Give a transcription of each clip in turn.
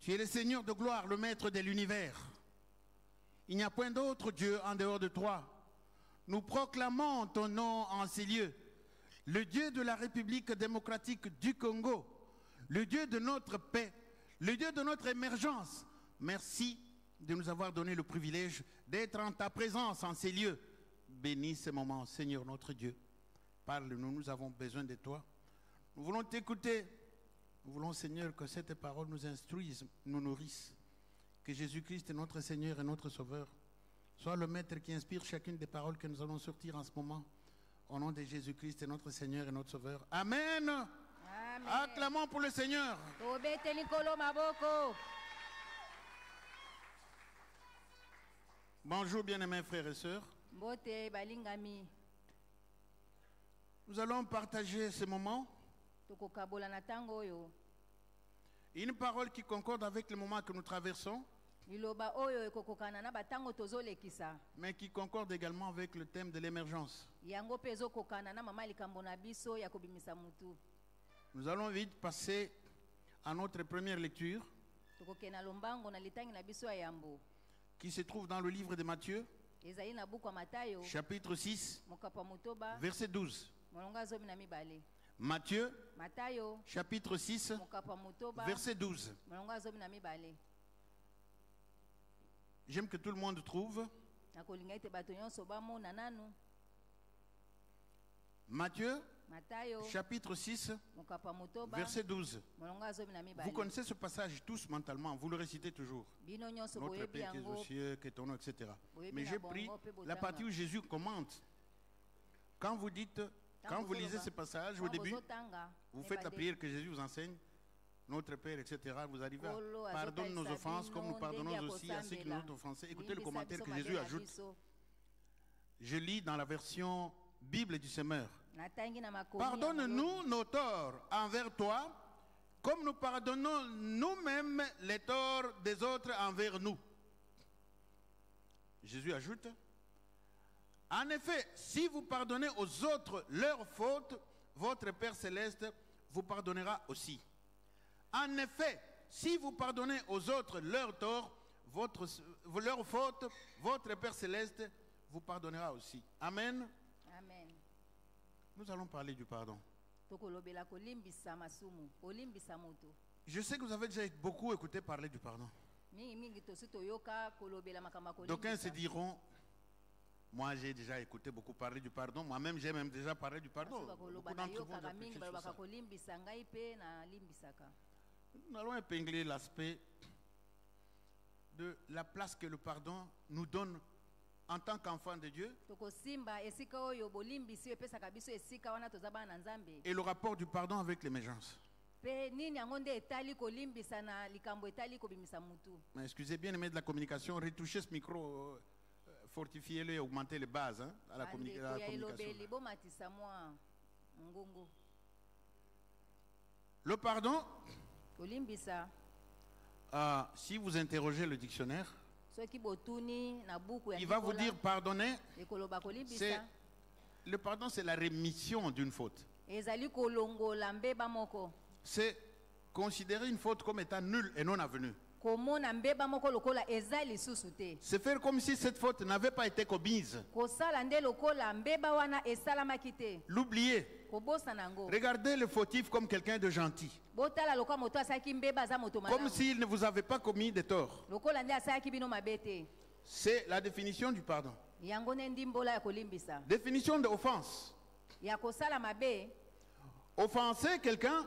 Tu es le Seigneur de gloire, le maître de l'univers. Il n'y a point d'autre Dieu en dehors de toi. Nous proclamons ton nom en ces lieux. Le Dieu de la République démocratique du Congo, le Dieu de notre paix, le Dieu de notre émergence. Merci de nous avoir donné le privilège d'être en ta présence en ces lieux. Bénis ce moment, Seigneur notre Dieu. Parle-nous, nous avons besoin de toi. Nous voulons t'écouter. Nous voulons, Seigneur, que cette parole nous instruise, nous nourrisse. Que Jésus-Christ, notre Seigneur et notre Sauveur, soit le Maître qui inspire chacune des paroles que nous allons sortir en ce moment. Au nom de Jésus-Christ, notre Seigneur et notre Sauveur. Amen. Amen. Acclamons pour le Seigneur. Bonjour, bien-aimés frères et sœurs. Nous allons partager ce moment. Une parole qui concorde avec le moment que nous traversons, mais qui concorde également avec le thème de l'émergence. Nous allons vite passer à notre première lecture, qui se trouve dans le livre de Matthieu, chapitre 6, verset 12. Matthieu, chapitre 6, verset 12. J'aime que tout le monde trouve. Matthieu, chapitre 6, verset 12. Vous connaissez ce passage tous mentalement, vous le récitez toujours. Notre Père qui est aux cieux, que ton nom, etc. Mais j'ai pris la partie où Jésus commente. Quand vous dites, quand vous lisez ce passage au début, vous faites la prière que Jésus vous enseigne, notre Père, etc. Vous arrivez à pardonner nos offenses comme nous pardonnons aussi à ceux qui nous ont offensés. Écoutez le commentaire que Jésus ajoute. Je lis dans la version Bible du Semeur. Pardonne-nous nos torts envers toi, comme nous pardonnons nous-mêmes les torts des autres envers nous. Jésus ajoute. En effet, si vous pardonnez aux autres leurs fautes, votre Père Céleste vous pardonnera aussi. En effet, si vous pardonnez aux autres leurs torts, leurs fautes, votre Père Céleste vous pardonnera aussi. Amen. Amen. Nous allons parler du pardon. Je sais que vous avez déjà beaucoup écouté parler du pardon. D'aucuns se diront, moi j'ai déjà écouté beaucoup parler du pardon, moi-même j'ai même déjà parlé du pardon. Beaucoup d'entre vous ont réfléchi sur ça. Nous allons épingler l'aspect de la place que le pardon nous donne en tant qu'enfant de Dieu et le rapport du pardon avec l'émergence. Mais excusez bien, aimés de la communication, retouchez ce micro, fortifiez-le et augmentez les bases à la communication. Le pardon, si vous interrogez le dictionnaire, il va vous dire pardonner. Le pardon, c'est la rémission d'une faute. C'est considérer une faute comme étant nulle et non avenue. C'est faire comme si cette faute n'avait pas été commise. L'oublier. Regardez le fautif comme quelqu'un de gentil. Comme s'il ne vous avait pas commis de tort. C'est la définition du pardon. Définition de offense. Offenser quelqu'un,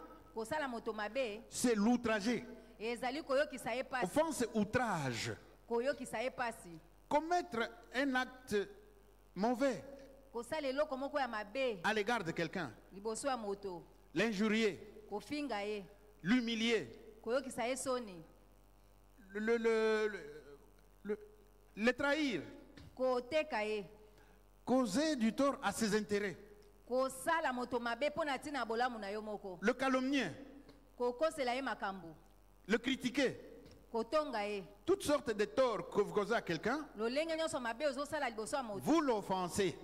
c'est l'outrager. Offense, c'est outrage. Commettre un acte mauvais à l'égard de quelqu'un. L'injurier. L'humilier. Le trahir. Causer du tort à ses intérêts. Le calomnier. Le critiquer. Toutes sortes de torts que vous causez à quelqu'un, vous l'offensez.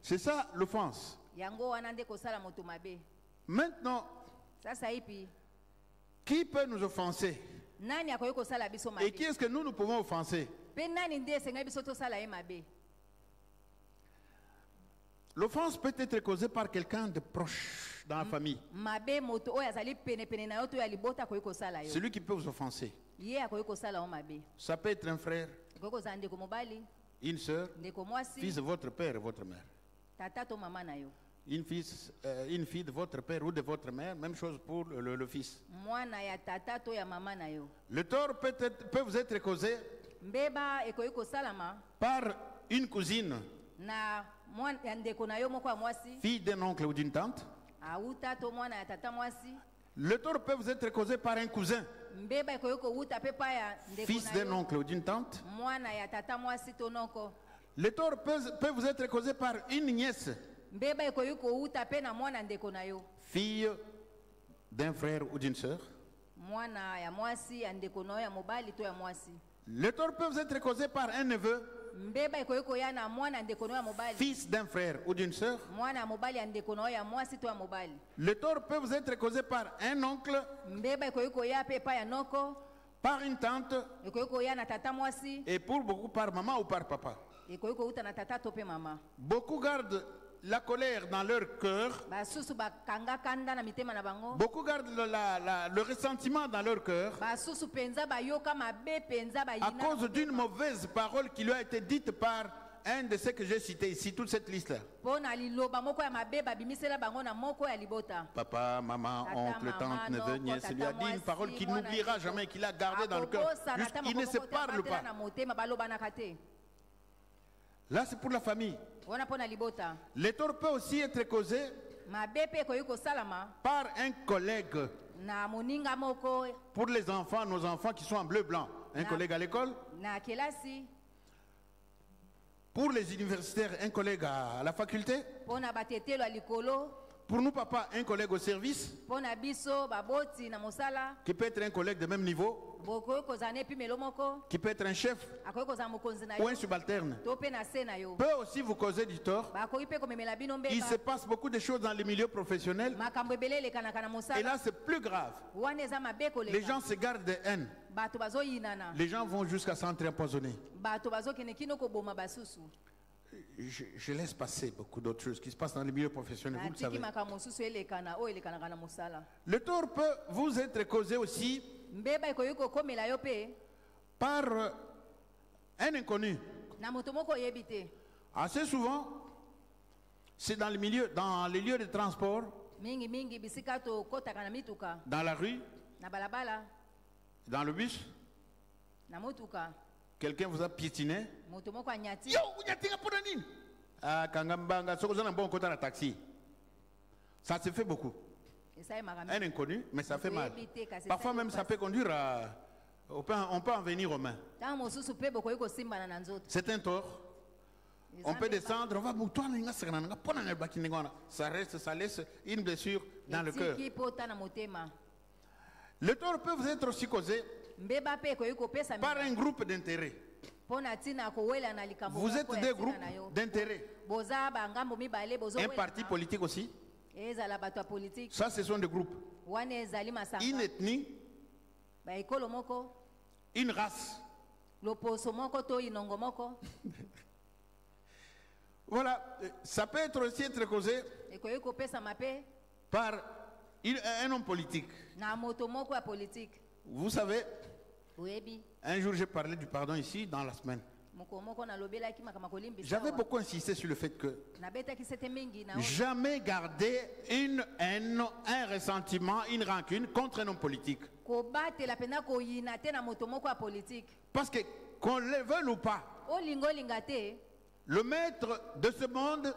C'est ça l'offense. Maintenant, Qui peut nous offenser? Nani akoki kosala biso mabe? Et qui est-ce que nous pouvons offenser? Pe nani nde esengai biso tosala ye mabe? L'offense peut être causée par quelqu'un de proche dans la famille. Mabe moto oyo azali pene pene na yo to ya libota akoki kosala yo. Celui qui peut vous offenser. Ye akoki kosala yo mabe. Ça peut être un frère, Akoki kozala ndeko mobali, une sœur, ndeko mwasi, fils de votre père et votre mère. tata to mama na yo. Une fille de votre père ou de votre mère, même chose pour le fils. Mwana ya tata to ya mama na yo. Le tort peut vous être causé Mbeba ekoki kosalama par une cousine, na mwana ya ndeko na yo moko ya mwasi, fille d'un oncle ou d'une tante. auta to mwana ya tata mwasi. Le tort peut vous être causé par un cousin, Mbeba ekoki kouta pe pa ya ndeko fils na d'un yo, oncle ou d'une tante. mwana ya tata mwasi to noko. Le tort peut vous être causé par une nièce, Mbeba ekoki kouta pe na mwana ndeko na yo, fille d'un frère ou d'une sœur. mwana ya mwasi ya ndeko na yo ya mobali to ya mwasi. Le tort peut vous être causé par un neveu, Mbeba ekoki koya na mwana ndeko na yo ya mobali, fils d'un frère ou d'une sœur. mwana ya mobali ya ndeko na yo ya mwasi to ya mobali. Le tort peut vous être causé par un oncle, Mbeba ekoki koya pe pa ya noko, par une tante ekoki koya na tata mwasi, et pour beaucoup par maman ou par papa. ekoki kouta na tata to pe mama. Beaucoup gardent la colère dans leur cœur. Basusu bakanga kanda na mitema na bango. Beaucoup gardent le ressentiment dans leur cœur Basusu penza bayoka mabe penza à bayina. cause d'une mauvaise parole qui lui a été dite par un de ceux que j'ai cités ici, toute cette liste-là. Pona liloba moko ya mabe babimisela bango na moko ya libota. Papa, maman, Tata, oncle, maman, tante, neveu, noko, nièce, lui a tata, dit une parole mwasi, qu'il mwana n'oubliera ndeko. jamais, qu'il a gardée dans le cœur. Akobosa na Juste, tama il ne se moko parle batela pas. na motema baloba na kate. Là, c'est pour la famille. Wana pona libota. Le tort peut aussi être causé Mabe pe koyi kosalama par un collègue. na moninga moko Pour les enfants, nos enfants qui sont en bleu-blanc. Un collègue à l'école. na kelasi. Pour les universitaires, un collègue à la faculté. Pona batetelo ya likolo. Pour nous, papa, un collègue au service. Pona biso baboti na mosala. Qui peut être un collègue de même niveau. Bokoyi kozana epi melo moko. Qui peut être un chef Akoyi kozala mokonzi na ou yo. un subalterne. To pe na se na yo. Peut aussi vous causer du tort. Bakoyi pe komemela bino Il mbeka. se passe beaucoup de choses dans les milieux professionnels. Makambo ebele elekanaka na Et mosala. là, c'est plus grave. Wana eza mabe koleka. Les gens se gardent de haine. Bato bazoyinana. Les gens vont jusqu'à s'entre-empoisonner. Bato bazokende kino koboma basusu. Je laisse passer beaucoup d'autres choses qui se passent dans les milieux professionnels, vous le Natiki savez. makambo mosusu elekana oyo elekanaka na mosala. Le tort peut vous être causé aussi Mbeba ekoki kokomela yo pe par un inconnu. na moto moko oyebi te. Assez souvent, c'est dans les lieux de transport, Mingi mingi bisika tokotaka na mituka, dans la rue, na balabala, dans le bus. na motuka. Quelqu'un vous a piétiné. Moto moko anyati. Yo, unyatinga pour nini? Ah, kangambanga, soko na bon côté la taxi. Ça se fait beaucoup. Esaye makambo. Un inconnu, mais ça fait mal. Parfois même, ça peut conduire à... On peut en venir aux mains. Tango mosusu pe bokoyi kosimbana na nzoto. C'est un tort. On peut descendre, on va ça reste, ça laisse une blessure dans le cœur. Etiki pota na motema. Le tort peut vous être aussi causé Mbeba pe ekoki kopesa par un groupe d'intérêts. pona tina kowela na likambo. Vous êtes moko ya des ntina groupes na yo. d'intérêts. Boza bangambo mibale bozo. Un parti politique aussi. Ezala bato ya politique. Ça, ce sont des groupes. Wana ezali masanga. Une ethnie, Ba ekolo moko. une race. Loposo moko to inongo moko. Voilà, ça peut être aussi être causé Ekoki kopesa mape par un homme politique. na moto moko ya politique. Vous savez, Oyebi. un jour j'ai parlé du pardon ici dans la semaine. Moko moko na lobelaki makama kolimbisa. J'avais beaucoup insisté sur le fait que Nabetaki sete mingi na jamais garder une haine, un ressentiment, une rancune contre un homme politique. kobatela pena koyina te na moto moko ya politique. Parce que, qu'on le veuille ou pas, Olingo linga te le maître de ce monde,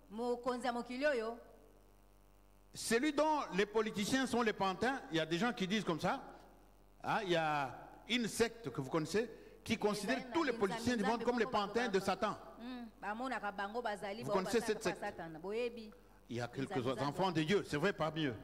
mokonzi ya mokili oyo celui dont les politiciens sont les pantins, il y a des gens qui disent comme ça, hein, il y a une secte que vous connaissez qui considère tous les politiciens du monde comme les pantins de Satan. bamonaka bango bazali Vous connaissez cette secte? Satana boyebi. Il y a quelques autres enfants de Dieu, c'est vrai parmi eux.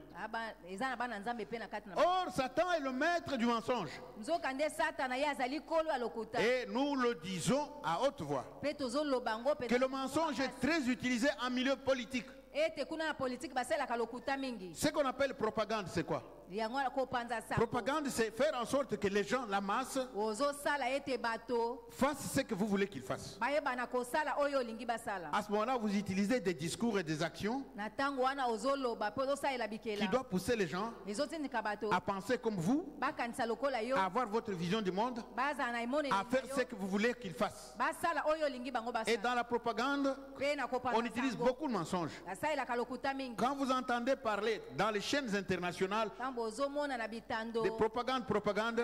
Eza na bana nzambe pe na kati na. Or, Satan est le maître du mensonge. Nzoka nde Satana ye azali kolo ya lokuta. Et nous le disons à haute voix, Pe tozoloba ngo pe que le mensonge est très utilisé en milieu politique. ete kuna na politique baselaka lokuta mingi. Ce qu'on appelle propagande, c'est quoi? yango wana kopanza sango Propagande, c'est faire en sorte que les gens, la masse, ozosala ete bato fassent ce que vous voulez qu'ils fassent. bayebana kosala oyo olingi basala À ce moment-là, vous utilisez des discours et des actions na ntango wana ozoloba mpe ozosalela qui bikela doivent pousser les gens ezotindika bato à penser comme vous, bakanisa lokola yo à avoir votre vision du monde, bazala na emoneli à faire na ce yo que vous voulez qu'ils fassent. basala oyo olingi bango Et basala dans la propagande, mpe na kopanza on utilise sango beaucoup de mensonges. basalelaka lokuta mingi Quand vous entendez parler dans les chaînes internationales ntango ozomona na bitando de propagande,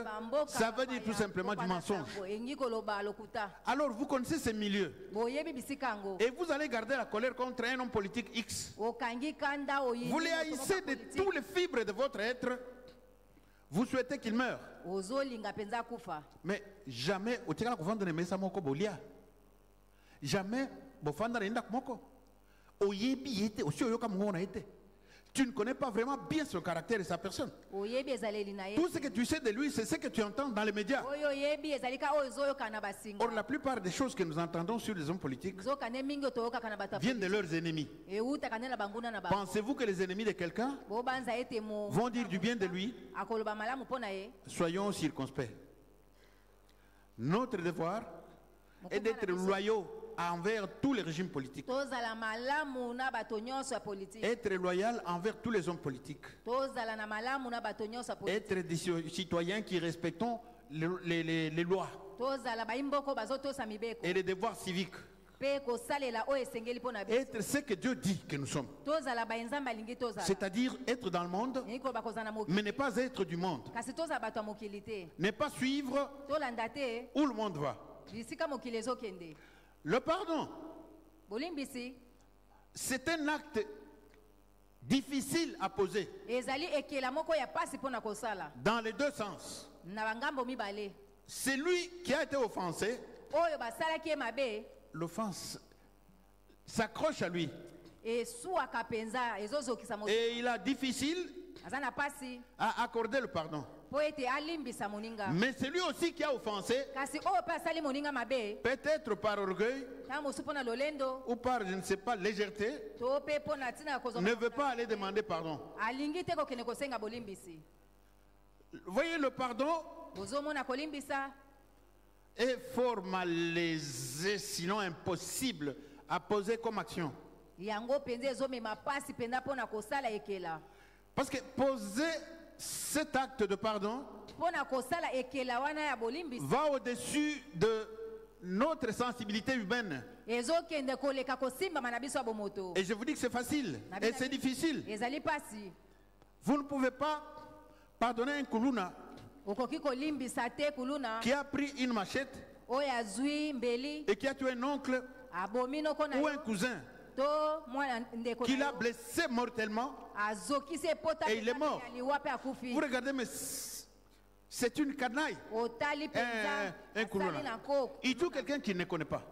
bamboka ça veut dire tout bapaya, simplement du kopanza mensonge. sango, engi koloba lokuta Alors vous connaissez ces milieux boyebi bisika yango et vous allez garder la colère contre un homme politique X. okangi kanda oyini Vous les moto haïssez moko de politique. tous les fibres de votre être. Vous souhaitez qu'il meure. ozolinga mpenza kufa Mais jamais, otikala kuvanda ne mesa moko bolia. Jamais, bofanda ne ndak moko. Oyebi yete, osi oyoka mongona yete. Tu ne connais pas vraiment bien son caractère et sa personne. oyebi ezaleli na ye Tout ce que tu sais de lui, c'est ce que tu entends dans les médias. oyo oyebi ezalika oyo ezoyoka na basinga Or, la plupart des choses que nous entendons sur les hommes politiques nzoka ne mingi toyokaka na bato ya viennent de leurs ennemis. eutaka nde na banguna na bango Pensez-vous que les ennemis de quelqu'un bobanza ete vont dire du bien de lui? akoloba malamu mpo na ye Soyons circonspects. Notre devoir est d'être loyaux envers tous les régimes politiques. tozala malamu na bato nyonso ya politike Être loyal envers tous les hommes politiques. tozala na malamu na bato nyonso ya politike Être des citoyens qui respectons les lois tozala bayimboko bazotosa mibeko et les devoirs civiques. mpe kosalela oyo esengeli mpo na biso Être ce que Dieu dit que nous sommes. tozala baenzambe alingi tozala C'est-à-dire être dans le monde, elingi koloba kozala na mokili mais ne pas être du monde. kasi tozala bato ya mokili te Ne pas suivre tolanda te où le monde va. bisika mokili ezokende Le pardon, bolimbisi c'est un acte difficile à poser ezali ekela moko ya pasi mpo na kosala dans les deux sens. na bangambo mibale Celui qui a été offensé, oyo basalaki ye mabe l'offense s'accroche à lui. esuwaka mpenza ezozokisa moto Et il a difficile aza na pasi à accorder le pardon. mpo ete alimbisa moninga Mais celui aussi qui a offensé, kasi oyo mpe asali moninga mabe peut-être par orgueil ntango mosusu mpo na lolendo ou par, je ne sais pas, légèreté, to mpe mpo na ntina ya ne veut pas aller demander pardon. alingi te kokende kosenga bolimbisi Voyez, le pardon bozomona kolimbisa est fort malaisé, sinon impossible à poser comme action. yango mpenza ezomema pasi mpenza mpo na kosala ekela Parce que poser cet acte de pardon mpo na kosala ekela wana ya bolimbisi va au-dessus de notre sensibilité humaine. ezokende koleka kosimbama na biso ya bomoto Et je vous dis que c'est facile et c'est difficile. ezali pasi Vous ne pouvez pas pardonner un kuluna okoki kolimbisa te kuluna qui a pris une machette oyo azwi mbeli et qui a tué un oncle abomi noko na ou yo un cousin to mwana ndeko qui na l'a yo blessé mortellement. azokisi epota Et il est mort. ya liwa mpe akufi Vous regardez, mais c'est une canaille. otali mpenza Un kuluna. asali na koko Il tue quelqu'un qu'il ne connaît pas.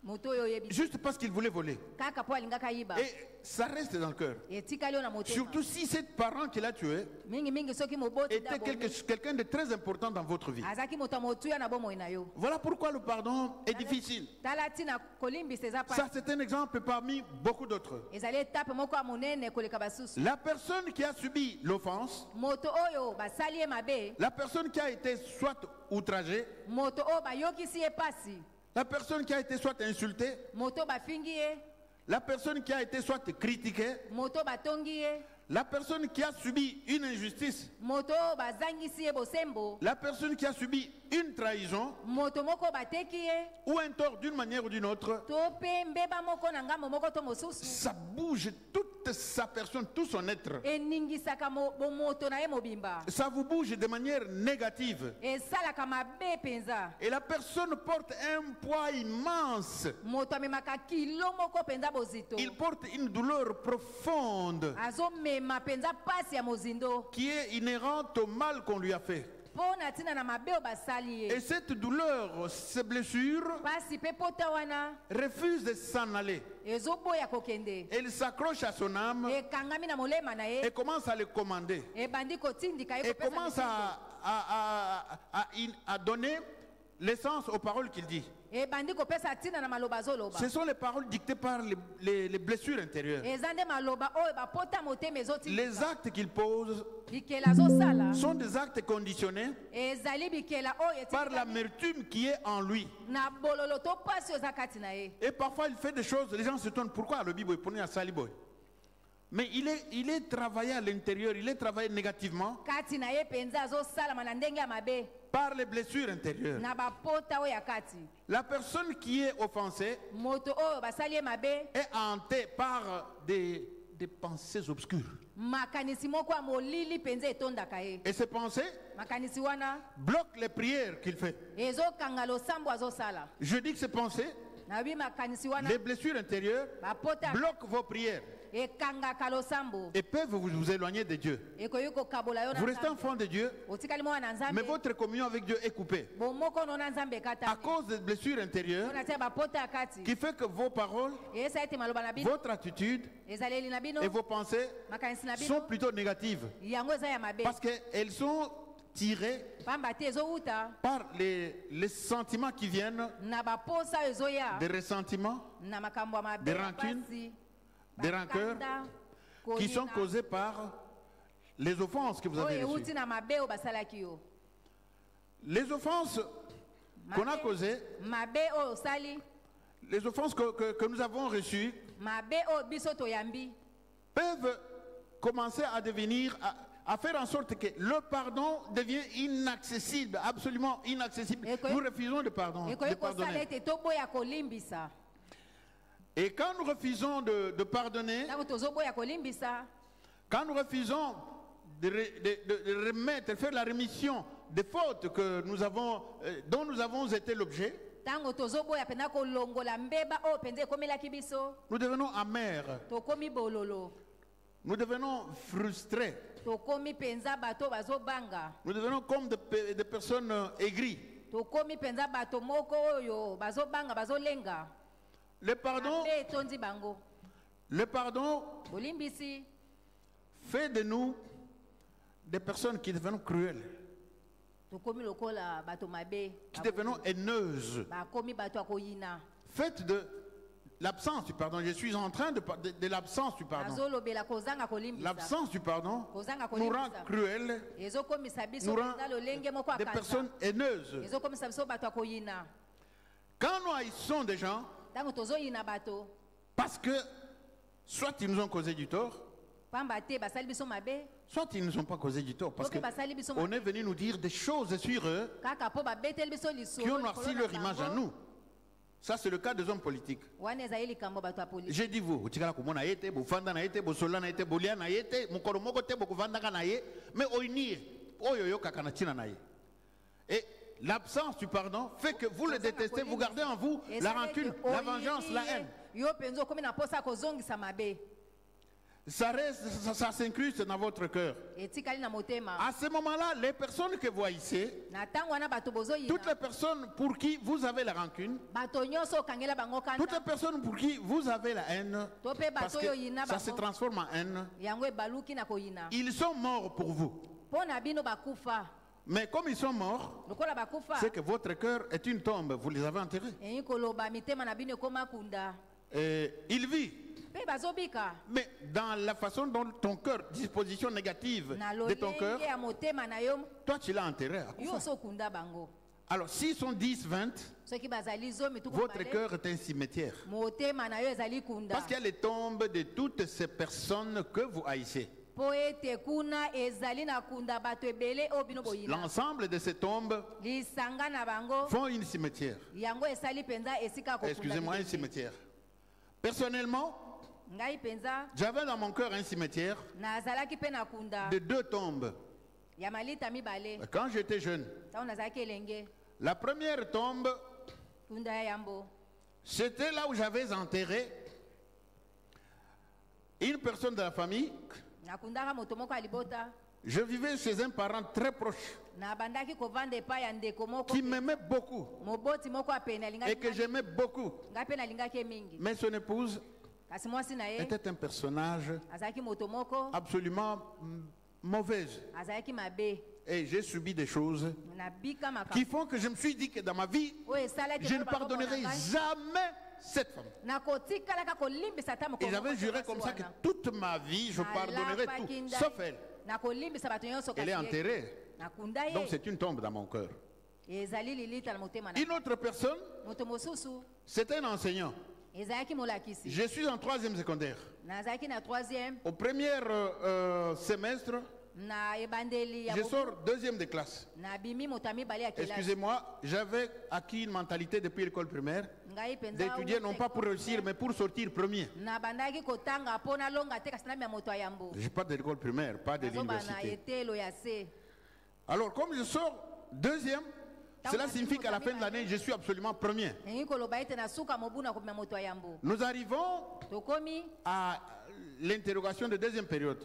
moto oyo oyebi Juste parce qu'il voulait voler. kaka mpo alingaka yiba Et ça reste dans le cœur. etikali oyo na motema Surtout si cet parent qui l'a tué mingimingi soki moboti était quelqu'un de très important dans votre vie. azalaki moto ya motuya na bomoi na yo Voilà pourquoi le pardon est difficile. tala ntina kolimbisa eza Ça, pasi c'est un exemple parmi beaucoup d'autres. ezali etape moko ya monene koleka basusu La personne qui a subi l'offense, moto oyo basali ye mabe la personne qui a été soit outragée, moto oyo bayokisi ye pasi la personne qui a été soit insultée, moto bafingi ye la personne qui a été soit critiquée, moto batongi ye la personne qui a subi une injustice, moto oyo bazangisi ye bosembo la personne qui a subi une trahison moto moko bateki ye ou un tort d'une manière ou d'une autre, to mpe mbeba moko na ngambo moko to mosusu ça bouge toute sa personne, tout son être. eningisaka bomoto na ye mobimba Ça vous bouge de manière négative. esalaka mabe mpenza Et la personne porte un poids immense. moto amemaka kilo moko mpenza bozito Il porte une douleur profonde azomema mpenza pasi ya mozindo qui est inhérente au mal qu'on lui a fait. mpo na ntina na mabe oyo basali Et ye cette douleur, ces blessures, pasi mpe pota wana refuse de s'en aller. ezoboya kokende Elle s'accroche à son âme ekangami na molema na et ye commence à le commander. ebandi kotindika ye Et kopesa commence mitindo. à donner l'essence aux paroles qu'il dit. ebandi kopesa ntina na maloba azoloba Ce sont les paroles dictées par les blessures intérieures. eza nde maloba oyo bapota motema ezotikisa Les actes qu'il pose bikela azosala sont des actes conditionnés ezali bikela oyo par etikali l'amertume qui est en lui. na bololo to pasi oyo eza kati na ye Et parfois il fait des choses, les gens se tournent. Pourquoi le Bible est prenez à Saliboy? Mais il est travaillé à l'intérieur, il est travaillé négativement kati na ye mpenza azosalama na ndenge ya mabe par les blessures intérieures. na bapota oyo ya kati La personne qui est offensée moto oyo basali ye mabe est hantée par des pensées obscures. makanisi moko ya molili mpenza etondaka ye Et ces pensées makanisi wana bloquent les prières qu'il fait. ezokanga losambo azosala Je dis que ces pensées, nabi makanisi wana les blessures intérieures, bapota bloquent vos prières ekangaka losambo et peuvent vous éloigner de Dieu. ekoki kokabola yo na Vous restez Nzambe. enfant de Dieu, otikali mwana na mais nzambe votre communion avec Dieu est coupée bomoko no na nzambe à ekatami cause des blessures intérieures mpona tia bapota ya kati qui fait que vos paroles, eyesa ete maloba na bino votre attitude ezaleli na bino et vos pensées makanisi na sont bino plutôt négatives yango eza ya mabe parce qu'elles sont tirées pamba te ezowuta par les sentiments qui viennent na baposa oyo ezoya des ressentiments, na makambo ya mabe Des ya rancunes, pasi, des rancœurs bakanda, qui sont kolinga, causées par les offenses que vous oyo avez euti reçues. na mabe oyo basalaki yo Les offenses qu'on a causées, mabe oyo osali les offenses que nous avons reçues mabe oyo biso toyambi peuvent commencer à devenir, à faire en sorte que le pardon devient inaccessible, absolument inaccessible. Et que- Nous refusons de pardon, de ekoki kosala pardonner. ete toboya kolimbisa Et quand nous refusons de pardonner, ntango tozoboya kolimbisa quand nous refusons de remettre, faire la rémission des fautes que nous avons, dont nous avons été l'objet, ntango tozoboya mpenza kolongola mbeba oyo mpenza ekomelaki biso nous devenons amers, tokomi bololo nous devenons frustrés, tokomi mpenza bato bazobanga nous devenons comme des personnes aigries. tokomi mpenza bato moko oyo bazobanga bazolenga Le pardon, mabe etondi bango le pardon bolimbisi fait de nous des personnes qui devenons cruelles, tokomi lokola bato mabe qui devenons haineuses. bakomi bato ya koyina Faites de l'absence du pardon. Je suis en train de l'absence du pardon. azolobela kozanga kolimbisa L'absence du pardon kozanga nous rend kolimbisa cruels, ezokomisa biso nous rend mpenza lolenge moko ya des kanza personnes haineuses. ezokomisa biso bato ya koyina Quand nous haïssons des gens, ntango tozoyina bato parce que soit ils nous ont causé du tort, pamba te basali biso mabe soit ils ne nous ont pas causé du tort, parce soki basali biso qu'on mabe est venu nous dire des choses sur eux kaka mpo babeteli biso qui lisolo ont noirci leur image à nous. Ça, c'est le cas des hommes politiques. wana ezali likambo bato ya polisi J'ai dit vous, utikala kumona yete, bufanda na yete, bosola na yete, bolia na yete, mukoro moko te bokuvandaka na ye, mais oinie, oyoyo kakana tina na ye. Et l'absence du pardon fait que vous le détestez, vous gardez en vous la rancune, la vengeance, la haine. yo mpenza okomi na posa ya kozongisa mabe Ça reste, ça s'incruste dans votre cœur. etikali na motema À ce moment-là, les personnes que vous haïssez, na ntango wana bato toutes les bozoyina personnes pour qui vous avez la rancune, bato nyonso okangela bango toutes les kanda personnes pour qui vous avez la haine, to mpe parce bato que oyo oyina ça se bango transforme en haine, yango ebaluki na koyina ils sont morts pour vous. mpo na bino bakufa Mais comme ils sont morts, lokola bakufa c'est que votre cœur est une tombe, vous les avez enterrés. eyi koloba mitema na bino ekoma kunda Et il vit, mpe bazobika mais dans la façon dont ton cœur, disposition négative na de ton cœur, lolenge ya motema na yo toi tu l'as enterré. à yo Kufa. oso okunda bango Alors s'ils sont 10, 20, soki bazali zomi tuku votre mibale, cœur est un cimetière. motema na yo ezali kunda Parce qu'il y a les tombes de toutes ces personnes que vous haïssez. mpo ete kuna ezali na kunda bato ebele oyo bino boyina L'ensemble de ces tombes lisanga na bango font une cimetière. yango esali mpenza esika ya kokunda Excusez-moi, un bilenge. cimetière. Personnellement, ngai mpenza j'avais dans mon cœur un cimetière nazalaki mpe na kunda de 2 tombes. ya malita mibale Quand j'étais jeune, ntango nazalaki elenge la première tombe, kunda ya yambo c'était là où j'avais enterré une personne de la famille. nakundaka moto moko ya libota Je vivais chez un parent très proche nabandaki kovanda epai ya ndeko moko qui m'aimait beaucoup moboti moko ya pene et alingaki que j'aimais beaucoup. ngai mpe nalingaki ye mingi Mais son épouse kasi mwasi na ye était un personnage azalaki moto moko absolument mauvaise. azalaki mabe Et j'ai subi des choses qui font que je me suis dit que dans ma vie, je ne pardonnerai jamais cette femme. Et j'avais juré comme ça que toute ma vie, je pardonnerai tout, sauf elle. Elle est enterrée. Donc c'est une tombe dans mon cœur. Une autre personne, c'est un enseignant. Je suis en 3e secondaire. Au premier semestre, je sors 2e de classe. Excusez-moi, j'avais acquis une mentalité depuis l'école primaire d'étudier non pas pour réussir, mais pour sortir premier. Je n'ai pas de l'école primaire, pas de l'université. Alors, comme je sors 2e, cela signifie qu'à la fin de l'année, je suis absolument premier. Nous arrivons à l'interrogation de 2e période.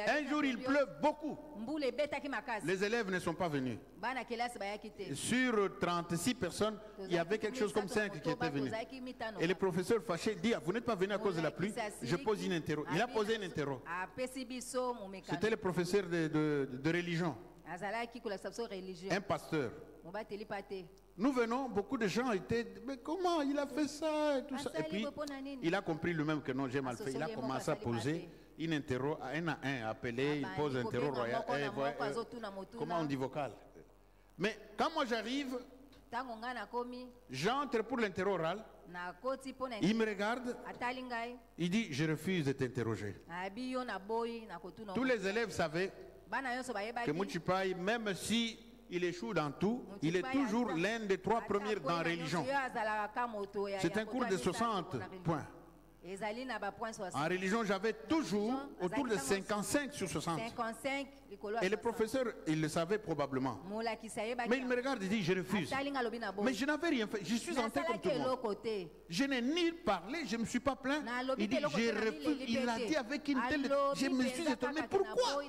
Un jour, il pleut beaucoup. Les élèves ne sont pas venus. Sur 36 personnes, il y avait quelque chose comme 5 qui étaient venus. Et le professeur fâché dit, vous n'êtes pas venu à cause de la pluie, je pose une interro. Il a posé une interro. C'était le professeur de religion. Un pasteur. Nous venons, beaucoup de gens étaient, mais comment il a fait ça et tout ça. Et puis, il a compris lui-même que non, j'ai mal fait. Il a commencé à poser une interro, un à un, appelé, il pose un interro royal. Comment on dit vocal? Mais quand moi j'arrive, j'entre pour l'interro oral. Il me regarde, il dit, je refuse de t'interroger. Tous les élèves savaient que Mouchipai, même si il échoue dans tout, il est toujours l'un des 3 premiers dans la religion. C'est un cours de 60 points. En religion, j'avais toujours autour de 55 sur 60. Et le professeur, il le savait probablement. Mais il me regarde et dit, je refuse. Mais je n'avais rien fait. Je suis entré comme tout le monde. Je n'ai ni parlé, je ne me suis pas plaint. Il dit, je refuse. Il l'a dit avec une telle... Je me suis étonné. Pourquoi?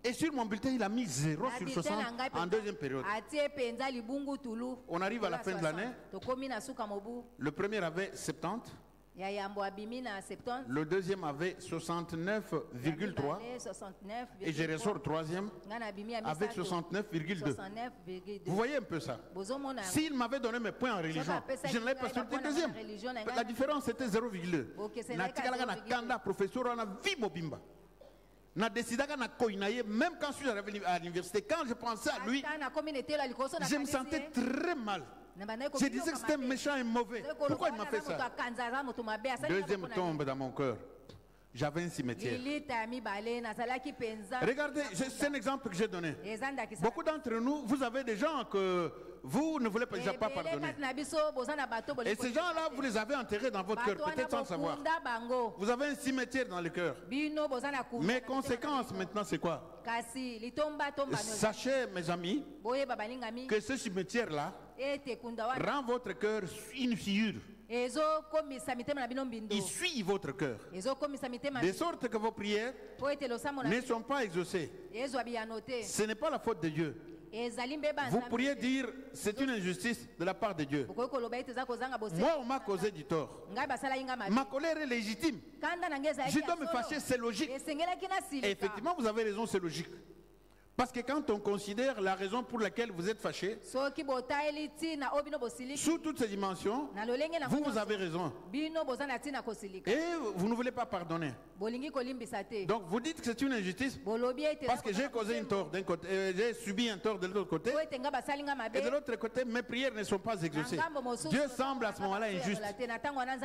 Et sur mon bulletin, il a mis 0 sur 60 en 2e période. On arrive à la fin de l'année. Le premier avait 70. Le deuxième avait 69,3 et je ressors 3e avec 69,2. Vous voyez un peu ça? S'il m'avait donné mes points en religion, je ne l'avais pas sorti 2e. La différence était 0,2. Même quand je suis arrivé à l'université, quand je pensais à lui, je me sentais très mal. Je disais que c'était méchant et mauvais. Pourquoi il m'a fait ça? 2e tombe dans mon cœur. J'avais un cimetière. Regardez, c'est un exemple que j'ai donné. Beaucoup d'entre nous, vous avez des gens que vous ne voulez déjà pas pardonner. Et ces gens-là, vous les avez enterrés dans votre cœur, peut-être sans savoir. Vous avez un cimetière dans le cœur. Mes conséquences maintenant, c'est quoi? Sachez, mes amis, que ce cimetière-là rend votre cœur une sciure. Il suit votre cœur. De sorte que vos prières ne sont pas exaucées. Ce n'est pas la faute de Dieu. Vous pourriez dire c'est une injustice de la part de Dieu. Moi, on m'a causé du tort. Ma colère est légitime. Je dois me fâcher, c'est logique. Et effectivement, vous avez raison, c'est logique. Parce que quand on considère la raison pour laquelle vous êtes fâché, sous toutes ces dimensions, vous avez raison. Et vous ne voulez pas pardonner. Donc vous dites que c'est une injustice parce que j'ai causé un tort d'un côté, j'ai subi un tort de l'autre côté. Et de l'autre côté, mes prières ne sont pas exaucées. Dieu semble à ce moment-là injuste.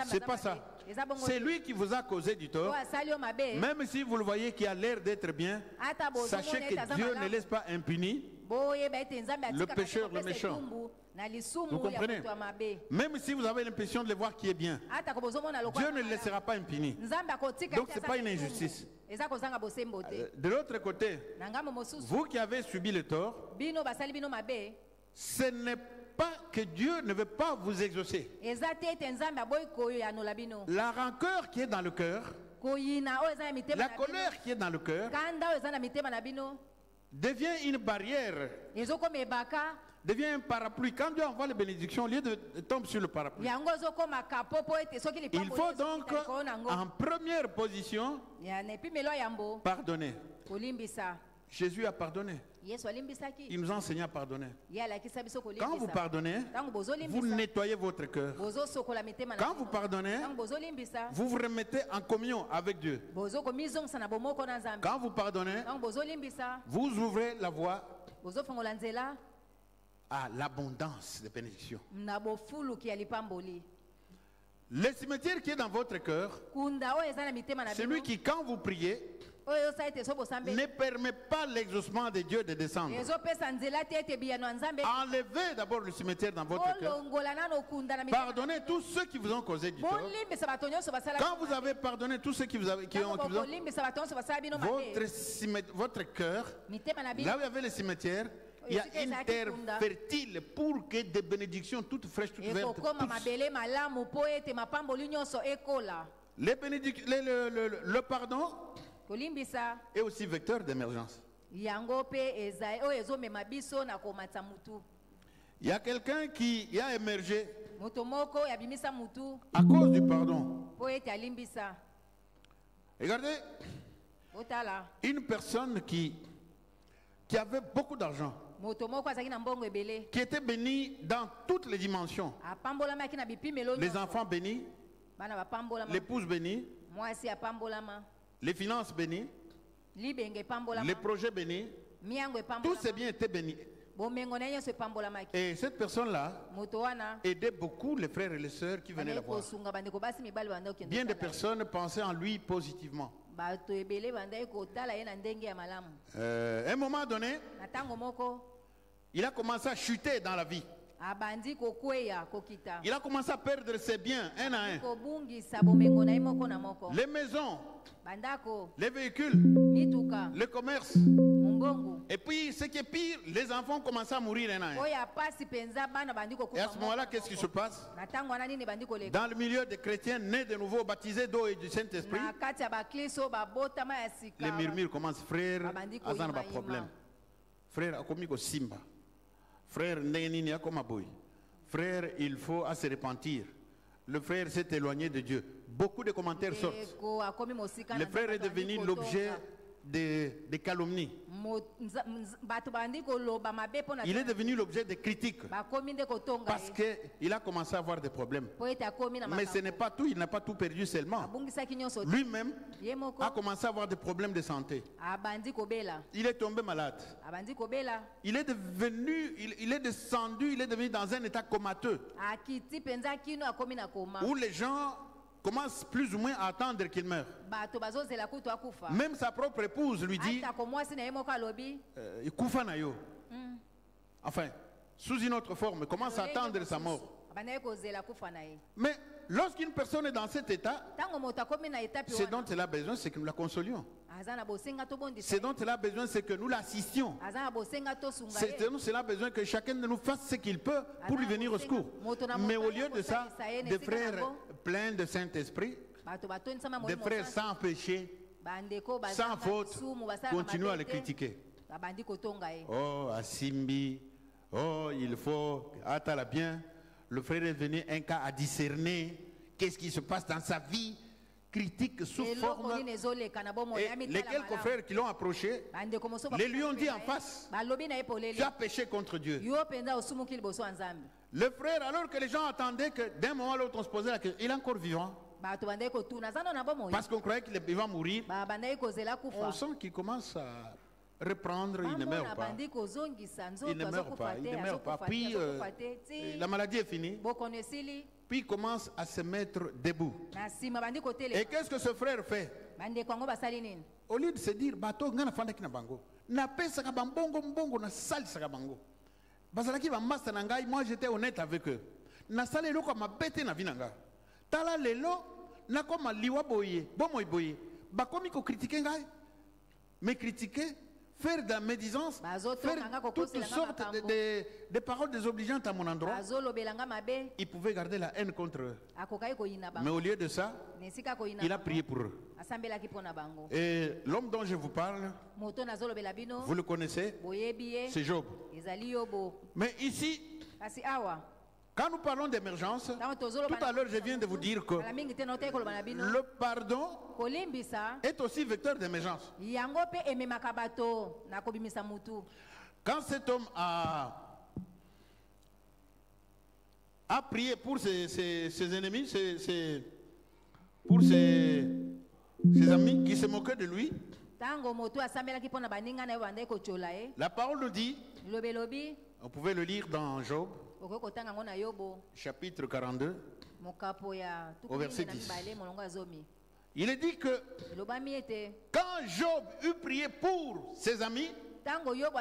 C'est pas ça. C'est lui qui vous a causé du tort. Même si vous le voyez qui a l'air d'être bien, sachez que Dieu ne laisse pas impuni le pécheur, le méchant. Vous comprenez? Même si vous avez l'impression de le voir qui est bien, Dieu ne le laissera pas impuni. Donc ce n'est pas une injustice. De l'autre côté, vous qui avez subi le tort, ce n'est pas que Dieu ne veut pas vous exaucer. La rancœur qui est dans le cœur, la colère qui est dans le cœur, devient une barrière, devient un parapluie. Quand Dieu envoie les bénédictions, au lieu de tomber sur le parapluie, il faut donc en première position pardonner. Jésus a pardonné. Yesu alimbisaki. Il nous a enseigné à pardonner. Ye alakisa biso kolimbisa. Quand vous pardonnez, Tango bozolimbisa. vous nettoyez votre cœur. Bozosokola mitema na Quand bino. vous pardonnez, Tango bozolimbisa. vous vous remettez en communion avec Dieu. Bozokomizongisa na bomoko na Nzambe. Quand vous pardonnez, Tango bozolimbisa. vous ouvrez la voie Bozofongola nzela à l'abondance des bénédictions. na bofuluki ya lipamboli. Le cimetière qui est dans votre cœur, Kunda oyo eza na mitema na celui bino. qui, quand vous priez, Oyo sa ete so bosambe. ne permet pas l'exaucement de Dieu de descendre. Ezopesa nzela te ete biyano ya Nzambe. Enlevez d'abord le cimetière dans votre cœur. Olongola nano kunda na mitema. Pardonnez tous ceux qui vous ont causé du tort. Bolimbisa bato nyonso basala. Quand vous avez pardonné tous ceux qui vous ont Bolimbisa bato nyonso basala bino mabe. votre cœur, Mitema na bino. là où il y avait le cimetière, il y a une terre fertile pour que des bénédictions toutes fraîches, toutes vertes. Ekokoma mabele malamu po ete mapamboli nyonso ekola. Le pardon Kolimbisa est aussi vecteur d'émergence. yango pe eza oyo ezomema biso na komatsa mutu. Il y a quelqu'un qui a émergé Moto moko yabimisa mutu à cause du pardon. po ete alimbisa. Regardez, Otala une personne qui avait beaucoup d'argent, moto moko azaki na mbongo ebele. qui était bénie dans toutes les dimensions. Apambolamaki na bipimelo Les nyonso. enfants bénis, Bana bapambolama. l'épouse bénie, Mwasi apambolama. les finances bénies, Libenge epambolama. les projets bénis, Miango tous epambolama. ces biens étaient bénis. Bomengo na nyonso epambolamaki. Et cette personne-là Moto wana aidait beaucoup les frères et les sœurs qui venaient la bandaki voir. kosunga bandeko basi mibali bandaki kokende Bien des kotala ye. personnes pensaient en lui positivement. Bato ebele bandaki kotala ye na ndenge ya malamu. À un moment donné, Na tango moko il a commencé à chuter dans la vie. abandi kokweya kokita. Il a commencé à perdre ses biens un à un. Kobungisa bomengo na ye moko na moko. Les maisons, Bandako, les véhicules, mituka, le commerce. mumbongo. Et puis, ce qui est pire, les enfants commencent à mourir un à un. Oya pasi penza bana bandi kokufa. Et à ce moment-là, qu'est-ce qui se passe? Na tango wana nini bandi koleka. Dans le milieu des chrétiens nés de nouveau, baptisés d'eau et du Saint-Esprit, Na kati ya bakristo babotama ya sika. les murmures commencent. Frère, Babandi ko azan ba yima problème. yima. Frère, akomi ko simba. Frère, ndenini akoma boy. Frère, il faut à se repentir. Le frère s'est éloigné de Dieu. Beaucoup de commentaires sortent. Eko akomi mosika Le na frère est bato bandi devenu kotonga. l'objet des calomnies. Bato bandi koloba mabe pona. Il est devenu l'objet des critiques Bakomi nde kotonga. parce qu'il a commencé à avoir des problèmes. Po ete akomi na Mais ce n'est pas tout, il n'a pas tout perdu seulement. Abungisaki nyonso. Lui-même Ye moko a commencé à avoir des problèmes de santé. abandi kobela. Il est tombé malade. Abandi kobela. Il est devenu, il est descendu, il est devenu dans un état comateux Akiti penza kino akomi na koma. où les gens commencent plus ou moins à attendre qu'il meure. Bato bazozela kutu akufa. Même sa propre épouse lui dit Ata ko mwasi na ye moko alobi. Kufa na yo. Enfin, sous une autre forme, il commence à attendre sa mort. Abandi kozela kufa na ye. Mais lorsqu'une personne est dans cet état, Tango moto akomi na étape ce wana. dont elle a besoin, c'est que nous la consolions. Aza na bosenga to bondisa. Ce dont elle a besoin, c'est que nous l'assistions. Aza na bosenga to sunga Ce ye. dont elle a besoin que chacun de nous fasse ce qu'il peut pour lui venir au secours. Mais au lieu de ça, des frères pleins de Saint-Esprit, Bato batonisama des molimo frères santu. sans péché, Bandeko sans faute, basumu basala continuent à le mabete. critiquer. Babandi kotonga ye. Oh, Asimbi, oh, il faut, attends bien, le frère est venu un cas à discerner qu'est-ce qui se passe dans sa vie, critique sous Eloko forme. nini ezoleka na bomoi Et ya mitala les quelques malamu. frères qui l'ont approché, Bandeko mosusu les lui ont dit bakopesa en ye. face, Balobi na ye polele. tu as péché contre Dieu. Yo penza osumuki liboso ya Nzambe. Le frère, alors que les gens attendaient que d'un moment à l'autre on se posait la question, il est encore vivant. Bato bandaki kotuna aza na bomoi. Parce qu'on croyait qu'il va mourir. Bandaki kozela On kufa. sent qu'il commence à reprendre, il ne Bamona meurt pas. bandi kozongisa nzoto Il ne meurt azokufa pas, te, il ne meurt pas. azokufa te, Puis azokufa te. Ti la maladie est finie. bokono esili Puis il commence à se mettre debout. na nsima bandi Et kotelema. qu'est-ce que ce frère fait? Bandeko yango basali nini? Au lieu de se dire, bato ngana fandaki na bango, na pesaka bambongo mbongo na salisaka bango. Bazalaki ba master na ngai, moi j'étais honnête avec eux. Na sala eloko mabete na vinanga. Tala lelo na koma liwa boye, bomoy boye. Bakomi ko critiquer ngai. Mais critiquer, faire de la médisance, faire toutes sortes de paroles désobligeantes à mon endroit. Azolobelanga mabe Il pouvait garder la haine contre eux. akokai koyina Mais bango. au lieu de ça, Nesika koyina il a bango. prié pour eux. Asambelaki mpona bango. Et l'homme dont je vous parle, Moto nazolobela bino vous le connaissez, boyebi ye c'est Job. ezali yobo. Mais ici, Kasi awa Quand nous parlons d'émergence, tout à l'heure je viens de vous dire que le pardon est aussi vecteur d'émergence. Quand cet homme a prié pour ses ennemis, pour ses amis qui se moquaient de lui, la parole nous dit, vous pouvez le lire dans Job, chapitre 42, au verset 10. Il est dit que quand Job eut prié pour ses amis,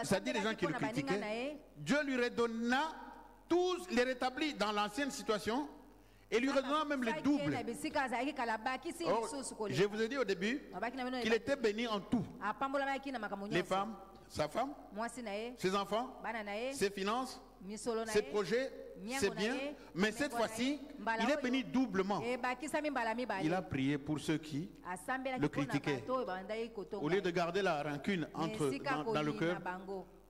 c'est-à-dire les gens qui le critiquaient, Dieu lui redonna tous les rétablis dans l'ancienne situation et lui redonna même le double. Oh, je vous ai dit au début qu'il était béni en tout. Les femmes, sa femme, ses enfants, ses finances, ses projets, ses biens. Mais cette fois-ci, il est béni doublement. Il a prié pour ceux qui le critiquaient. Au lieu de garder la rancune dans le cœur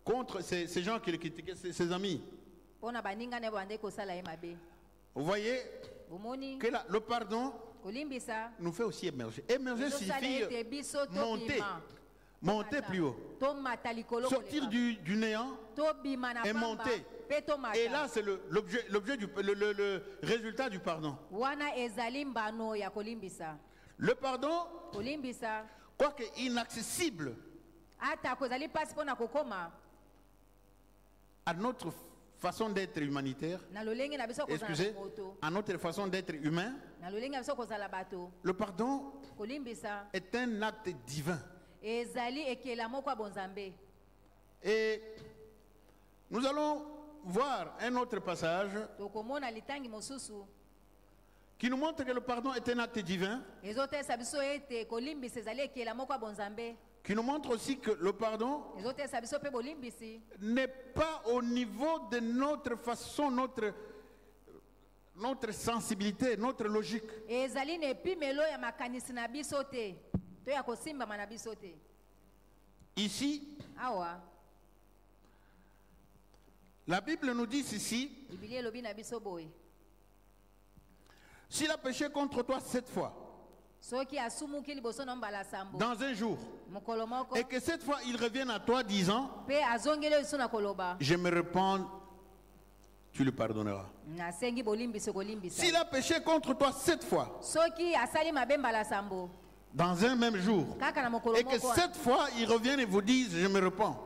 contre ces gens qui le critiquaient, ses amis. Vous voyez que le pardon nous fait aussi émerger. Émerger signifie monter plus haut. Sortir du néant et monter. Et là, c'est le résultat du pardon. Le pardon, quoique inaccessible à notre façon d'être humanitaire, excusez, à notre façon d'être humain, le pardon est un acte divin. Et nous allons voir un autre passage qui nous montre que le pardon est un acte divin, qui nous montre aussi que le pardon n'est pas au niveau de notre façon, notre sensibilité, notre logique. Ici, la Bible nous dit ici, s'il a péché contre toi 7 fois, dans un jour, et que cette fois il revienne à toi disant, je me repens, tu le pardonneras. S'il a péché contre toi 7 fois, dans un même jour, et que cette fois il revienne et vous dise, je me repens,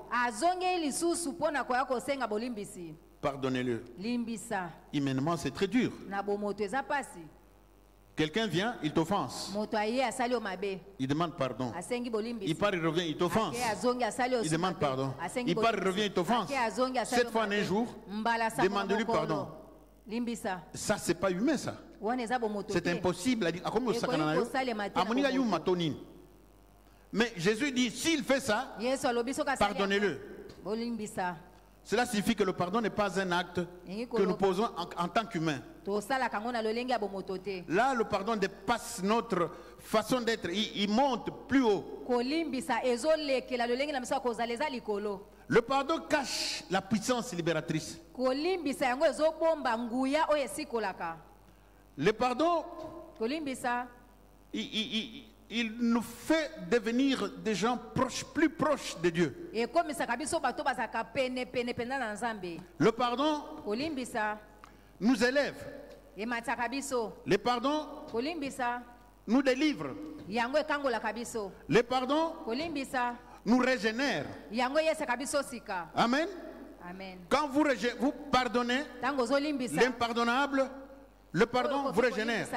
pardonnez-le. Humainement, c'est très dur. Quelqu'un vient, il t'offense. Il demande pardon. Il part, il revient, il t'offense. Il demande pardon. Il part, il revient, il t'offense. Cette fois en un jour, demande-lui pardon. Ça, c'est pas humain, ça. C'est impossible à dire. Mais Jésus dit, s'il fait ça, pardonnez-le. Cela signifie que le pardon n'est pas un acte que nous posons en tant qu'humains. Là, le pardon dépasse notre façon d'être. Il monte plus haut. Le pardon cache la puissance libératrice. Le pardon, il nous fait devenir des gens proches, plus proches de Dieu. Le pardon nous élève. Le pardon nous délivre. Le pardon nous régénère. Amen. Quand vous pardonnez l'impardonnable, le pardon vous régénère.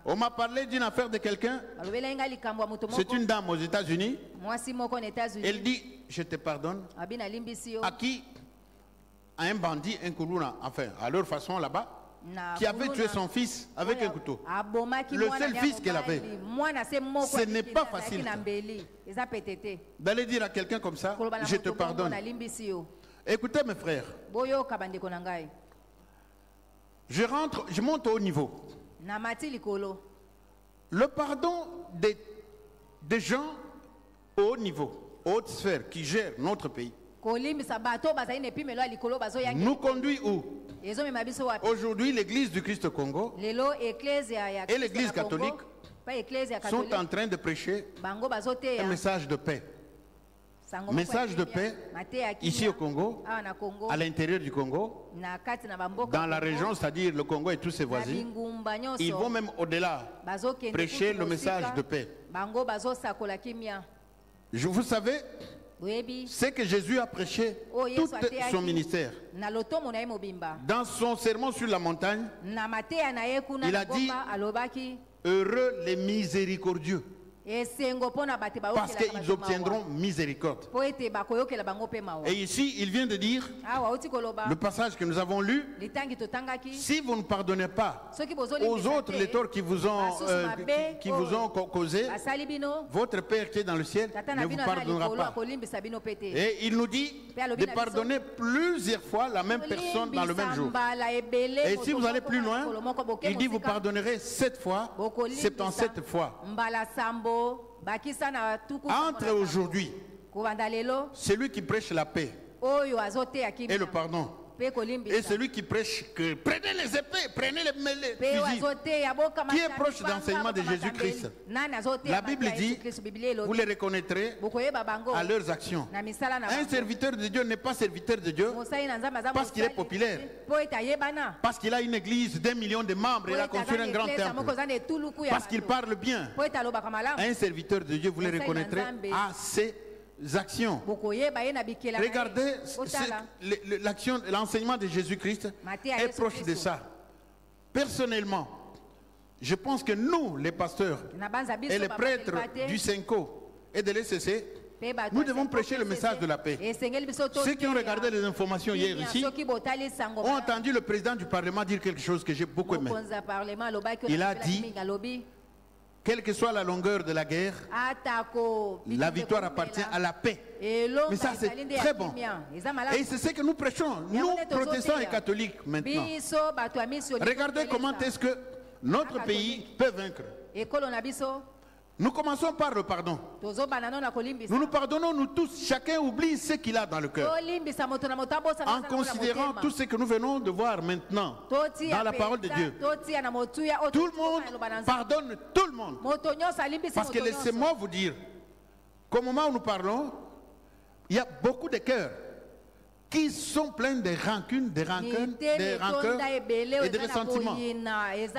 On m'a parlé d'une affaire de quelqu'un. C'est une dame aux États-Unis. Elle dit, je te pardonne. À qui? À un bandit, un Koulouna, enfin, à leur façon là-bas, qui avait tué son fils avec un couteau. Le seul fils qu'elle avait. Ce n'est pas facile d'aller dire à quelqu'un comme ça, je te pardonne. Écoutez mes frères, je monte au haut niveau. Le pardon des gens au haut niveau, haute sphère, qui gèrent notre pays, kolimbisa bato bazali na epimelo ya likolo bazoyaki nous conduit où? ezomema biso wapi Aujourd'hui, l'église du Christ au Congo lelo ecclesia ya et l'église catholique pa ecclesia sont catholique en train de prêcher bango un bazoteya message de paix. sango Message de paix ici au Congo, awa na Congo à l'intérieur du Congo, na kati na bamboka dans la Congo, région, c'est-à-dire le Congo et tous ses na voisins. bingumba nyonso, Ils vont même au-delà bazokende prêcher kutu le mosika, message de paix. bango bazosakola kimia Vous savez, boyebi c'est que Jésus a prêché Oh, tout Yesu ateaki son ministère. na lotomo na ye mobimba Dans son sermon sur la montagne, na mateya na ye kuna Il na a dit- ngomba alobaki heureux les miséricordieux, esengo mpo na bato parce qu'ils obtiendront miséricorde. mpo ete bakoyokela bango mpe mawa Et ici, il vient de dire, awa auti koloba le passage que nous avons lu, litangi totangaki si vous ne pardonnez pas soki aux bozolimbisa autres les te torts qui vous ont, qui vous ont causé, basali bino votre Père qui est dans le ciel tata ne na vous bino aza na pardonnera likolo pas. akolimbisa bino mpe te Et il nous dit de pardonner plusieurs fois la même personne dans le même jour. Et si vous allez plus loin, il dit vous pardonnerez 7 fois, 77 fois. mbala sambo bakisa na tuku Entre aujourd'hui, kobanda lelo celui qui prêche la paix oyo azoteya et kimia le pardon, mpe et kolimbisa celui qui prêche que prenez les épées, prenez les mêlées, mpe oyo fusils. azoteya bokamata Qui est proche de l'enseignement de Jésus-Christ? nani azoteya La Bible dit, vous les reconnaîtrez bokoyeba bango à leurs actions. na misala na Un bango serviteur de Dieu n'est pas serviteur de Dieu mosali na nzambe aza parce qu'il est mosali populaire. mpo ete ayebana parce qu'il a une église d'1 million de membres, il a construit un grand temple, parce qu'il parle bien. mpo ete alobaka malamu Un serviteur de Dieu, vous le reconnaîtrez à ses actions. bokoyeba ye na bikela na ye. Regardez, Otala. l'enseignement de Jésus-Christ est proche de ça. Personnellement, je pense que nous, les pasteurs na banza biso et les babaseli prêtres bate, du Senko et de l'ECC, mpe bato nous ya devons Sengo prêcher le PCC, message de la paix. esengeli biso Ceux qui ont toteya. regardé les informations hier Kimia, ici soki botali sango ont entendu le président du Parlement dire quelque chose que j'ai beaucoup aimé. mokonzi ya parlement alobaki Il a oyo dit- mingi alobi Quelle que soit la longueur de la guerre, atako la victoire appartient à la paix. Mais ça, c'est très bon. Et c'est ce que nous prêchons, nous, protestants et catholiques, maintenant. biso bato ya misio Regardez comment est-ce que notre pays peut vaincre. ekolo na biso Nous commençons par le pardon. tozobana no na kolimbisa Nous nous pardonnons, nous tous. Chacun oublie ce qu'il a dans le cœur. tolimbisa moto na moto abosana En considérant tout ce que nous venons de voir maintenant dans la parole de Dieu. totia na motuya oyo Tout le monde pardonne tout le monde. moto nyonso alimbisi Parce que moto nyonso. laissez-moi vous dire qu'au moment où nous parlons, il y a beaucoup de cœurs qui sont pleins de rancunes, de rancœurs, de rancœurs et de ressentiments.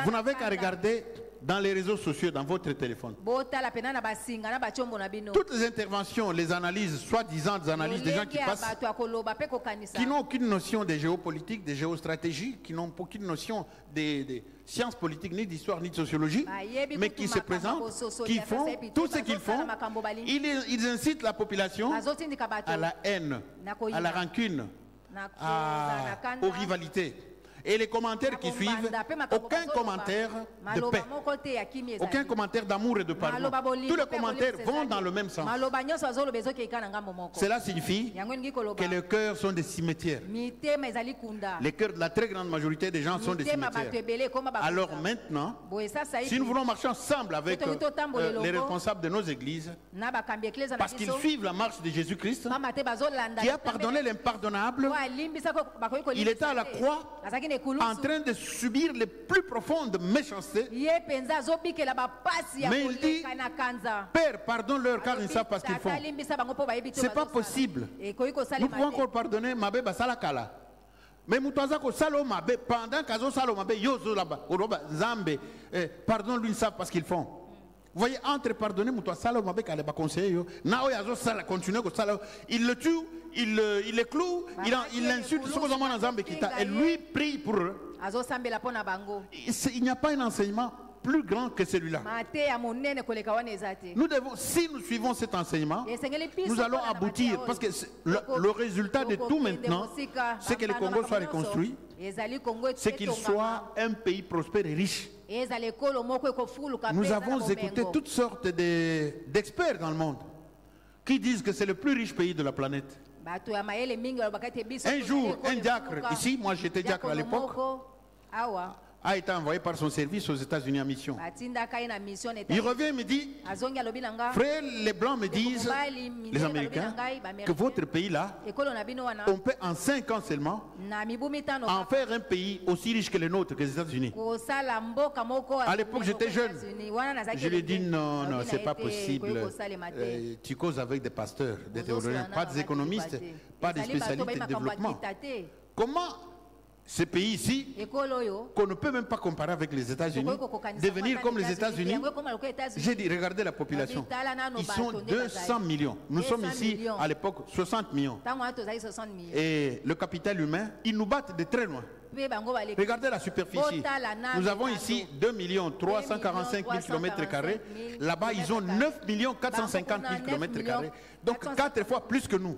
Vous n'avez qu'à regarder dans les réseaux sociaux, dans votre téléphone. botala pena na basinga na bachombo na bino Toutes les interventions, les analyses, soi-disant des analyses des gens qui Lolenge ya passent, bato ya koloba mpe kokanisa qui n'ont aucune notion de géopolitique, de géostratégie, qui n'ont aucune notion des sciences politiques, ni d'histoire, ni de sociologie, Bayebi mais kutu qui se makambo présentent, bososoli qui ya font sasa epi tout te ce qu'ils bazosala font. makambo balingi. Ils incitent la population bazotindika bato à la haine, na koyina, à la rancune, na kozala na kanda, aux rivalités. Et les commentaires qui na suivent, kombanda, mpe makambo aucun bazoloba. commentaire de Maloba paix, moko te ya kimia ezali. aucun commentaire d'amour et de pardon. Maloba bolingo Tous les mpe commentaires bolingo vont ezali. dans le même sens. maloba nyonso azoloba ezokeika na ngambo moko Cela signifie yango elingi koloba que les cœurs sont des cimetières. mitema ezali kunda Les cœurs de la très grande majorité des gens sont des mitema bato cimetières. ebele ekoma bakuta. Alors maintenant, boye sasa si nous voulons marcher ensemble avec les responsables de nos églises, na bakambi eklesa na parce qu'ils biso suivent la marche de Jésus-Christ, pamba te bazolanda qui a pardonné l'impardonnable, po alimbisa bakoki il était à la croix azalaki na en ekulusu train de subir les plus profondes méchancetés. ye mpenza azobikela bapasi ya Mais il dit, koleka na kanza Père, pardonne-leur car ils ne savent pas ce qu'ils font. Tata alimbisa bango mpo bayebi te C'est pas bazosala. possible. ekoki Nous kosalema pouvons te encore pardonner Mabé Basala Kala. Mais Moutaza Salo Mabé, pendant qu'Azo Salo Mabé, Yozo Laba, Oroba, Zambe, pardonne-lui, ils savent pas ce qu'ils font. Vous voyez, entre pardonner Moutaza Salo Mabé, Kale ba conseiller, Nao Yazo Sala, continue, il le tue, il le cloue, il l'insulte, supposément dans Zambe Kita, et lui prie pour eux. azosambela mpo na bango Il n'y a pas un enseignement plus grand que celui-là. mate ya monene koleka wana eza te Nous devons, si nous suivons cet enseignement, esengeli biso nous allons mpona na aboutir, bato parce que oyo. le résultat de tout Tokokende maintenant, mosika, c'est que le bambano Congo soit makambo nyonso, reconstruit, ezali Congo c'est qu'il etongama. soit un pays prospère et riche. ezala ekolo moko ekofuluka mpe Nous eza na avons bomengo. écouté toutes sortes d'experts dans le monde qui disent que c'est le plus riche pays de la planète. bato ya mayele mingi balobaka ete biso Un tozali jour, ekolo un diacre, efuluka. ici, moi j'étais diacre à Diakolo l'époque, moko, awa a été envoyé par son service aux États-Unis en mission. batindaka ye na mission Il revient et me dit, azongi alobi na nga frère, les Blancs me disent, les Américains, que votre pays là, ekolo na bino wana on peut en 5 ans seulement na mibu mitano en faire un pays aussi riche que le nôtre, que les États-Unis. kosala mboka moko À l'époque, j'étais jeune. wana nazaki Je lui ai dit elenge. non, non, Alobi c'est na pas ete possible. koyei kosalema te. Tu causes avec des pasteurs, des Ozosola théologiens, na pas des bakati économistes, bate. pas des Ezali bato spécialistes bayi de makambo ya développement. kita te. Comment ce pays ici, ekolo oyo qu'on ne peut même pas comparer avec les États-Unis, devenir comme les États-Unis? J'ai dit, regardez la population. Ils sont 200 millions. Nous sommes ici, à l'époque, 60 millions. Et le capital humain, ils nous battent de très loin. Regardez la superficie. Nous avons ici 2 345 000 km². Là-bas, ils ont 9 450 000 km². Donc 4 fois plus que nous.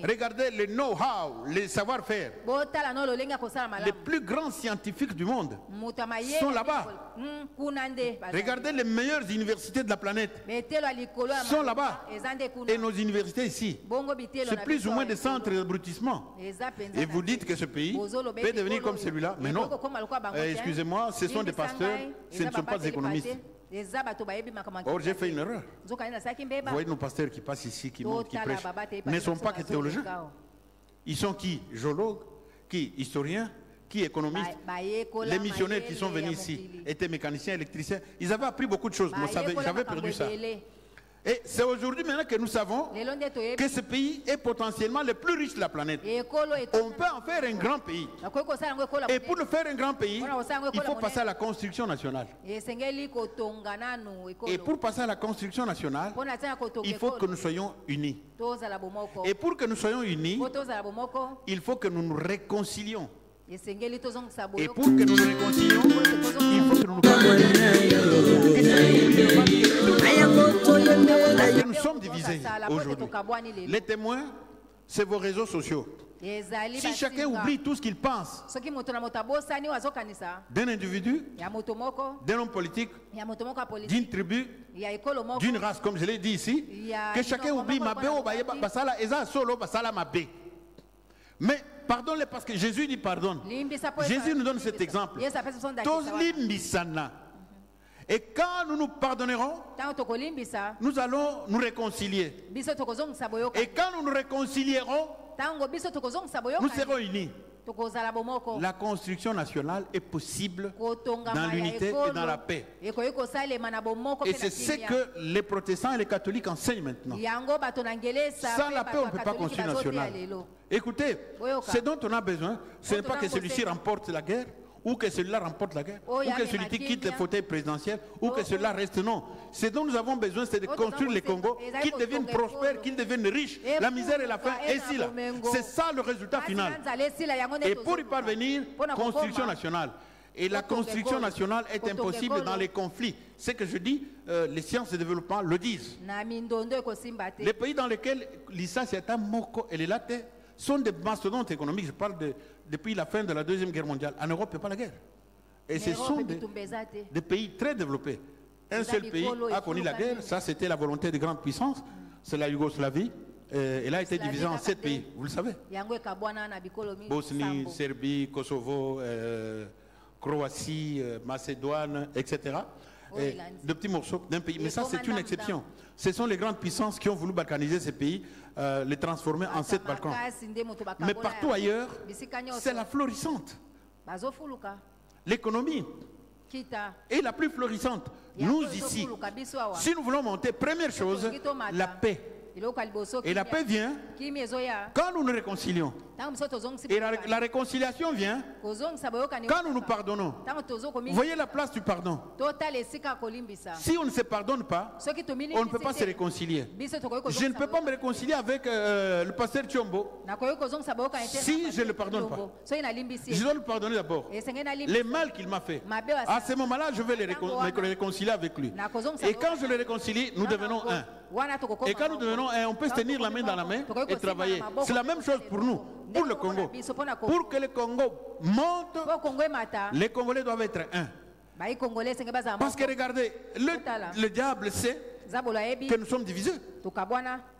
Regardez le know-how, le savoir-faire. Les plus grands scientifiques du monde sont là-bas. Regardez les meilleures universités de la planète sont là-bas. Et nos universités ici, c'est plus ou moins des centres d'abrutissement. Et vous dites que ce pays peut devenir comme celui-là. Mais non. Excusez-moi, ce sont des pasteurs, ce ne sont pas des économistes. Or, j'ai fait une erreur. Vous voyez nos pasteurs qui passent ici, qui montent, qui prêchent, ne sont pas que théologiens. Ils sont qui? Géologues, qui? Historiens, qui? Économistes. Les missionnaires qui sont venus ici étaient mécaniciens, électriciens. Ils avaient appris beaucoup de choses. Moi, j'avais perdu ça. Et c'est aujourd'hui maintenant que nous savons que ce pays est potentiellement le plus riche de la planète. On peut en faire un grand pays. Et pour le faire un grand pays, il faut passer à la construction nationale. Et pour passer à la construction nationale, il faut que nous soyons unis. Et pour que nous soyons unis, il faut que nous nous réconcilions. Et pour que nous nous réconcilions, il faut que nous nous parce que nous sommes divisés aujourd'hui. Les témoins, c'est vos réseaux sociaux. Si chacun oublie tout ce qu'il pense d'un individu, d'un homme politique, d'une tribu, d'une race, comme je l'ai dit ici, que chacun oublie mais pardonne-les parce que Jésus dit pardonne. Jésus nous donne cet exemple. Et quand nous nous pardonnerons, nous allons nous réconcilier. Et quand nous nous réconcilierons, nous serons unis. La construction nationale est possible dans l'unité et dans la paix. Et c'est ce que les protestants et les catholiques enseignent maintenant. Sans la paix, on ne peut pas construire nationale. Écoutez, ce dont on a besoin, ce n'est pas que celui-ci remporte la guerre, ou que celui-là remporte la guerre, ou que celui-ci quitte le fauteuil présidentiel, ou que celui-là reste. Non. Ce dont nous avons besoin, c'est de construire le Congo, qu'ils deviennent prospères, qu'ils deviennent riches. La misère et la faim est ici là. C'est ça le résultat final. Et pour y parvenir, construction nationale. Et la construction nationale est impossible dans les conflits. Ce que je dis, les sciences de développement le disent. Les pays dans lesquels l'ISA, c'est un moko et les latés sont des mastodontes économiques. Je parle depuis la fin de la Deuxième Guerre mondiale. En Europe, il n'y a pas la guerre. Et ce sont des pays très développés. Un seul pays a connu la guerre. Ça, c'était la volonté des grandes puissances. C'est la Yougoslavie. Elle a été divisée en 7 pays. Vous le savez. Bosnie, Serbie, Kosovo, Croatie, Macédoine, etc. De petits morceaux d'un pays. Mais ça, c'est une exception. Ce sont les grandes puissances qui ont voulu balkaniser ces pays, les transformer en 7 Balkans. Mais partout ailleurs, c'est la florissante. L'économie est la plus florissante. Nous ici, si nous voulons monter, première chose, la paix. Et la paix vient quand nous nous réconcilions. Et la réconciliation vient quand nous nous pardonnons. Vous voyez la place du pardon. Si on ne se pardonne pas, on ne peut pas se réconcilier. Je ne peux pas me réconcilier avec le pasteur Tchombo si je ne le pardonne pas. Je dois le pardonner d'abord. Les mal qu'il m'a fait. À ce moment-là, je vais me réconcilier avec lui. Et quand je le réconcilie, nous devenons un. Et quand nous devenons un, on peut se tenir la main dans la main et travailler. C'est la même chose pour nous, pour le Congo. Pour que le Congo monte, les Congolais doivent être un. Parce que regardez, le diable sait que nous sommes divisés.